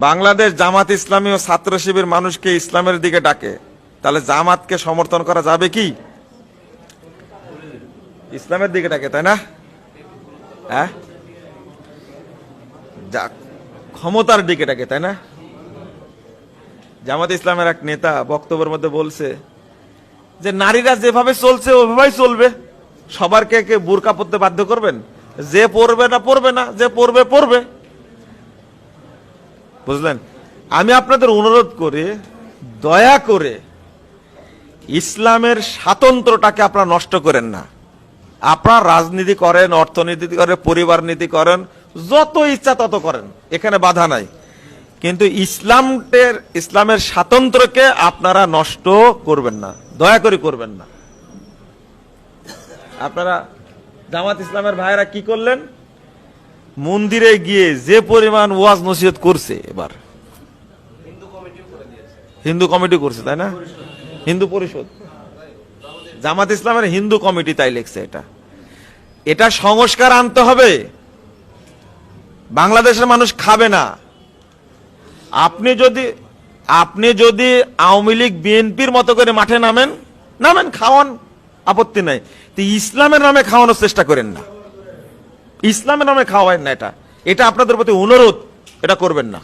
বাংলাদেশ জামাত ইসলামী ও ছাত্র শিবির মানুষকে ইসলামের দিকে ডাকে, তাহলে জামাতকে সমর্থন করা যাবে কি? ইসলামের দিকে ডাকে, তাই না? হ্যাঁ, ক্ষমতার দিকে ডাকে, তাই না? জামাত ইসলামের এক নেতা বক্তব্যের মধ্যে বলছে যে নারীরা যেভাবে চলছে ওইভাবেই চলবে, সবার কে বুরকা পরতে বাধ্য করবেন? যে পরবে না পরবে না, যে পরবে পরবে। বুঝলেন? আমি আপনাদের অনুরোধ করে, দয়া করে ইসলামের স্বাতন্ত্র্যটাকে আপনারা নষ্ট করেন না। আপনারা রাজনীতি করেন, অর্থনীতি করেন, পরিবার নীতি করেন, যত ইচ্ছা তত করেন, এখানে বাধা নাই, কিন্তু ইসলামের স্বাতন্ত্র্যকে আপনারা নষ্ট করবেন না, দয়া করে করবেন না। আপনারা জামাত ইসলামের ভাইয়েরা কি করলেন? মন্দিরে গিয়ে যে পরিমাণ ওয়াজ নসিহত করছে, এবার হিন্দু কমিটি করছে, তাই না? হিন্দু পরিষদ, জামাত ইসলামের হিন্দু কমিটি তাই লিখছে। এটা সংস্কার আনতে হবে। বাংলাদেশের মানুষ খাবে না। আপনি যদি আওয়ামী লীগ বিএনপির মতো করে মাঠে নামেন, খাওয়ান, আপত্তি নাই। ইসলামের নামে খাওয়ানোর চেষ্টা করেন না, ইসলামের নামে খাওয়াবেন না। এটা আপনাদের প্রতি অনুরোধ, এটা করবেন না।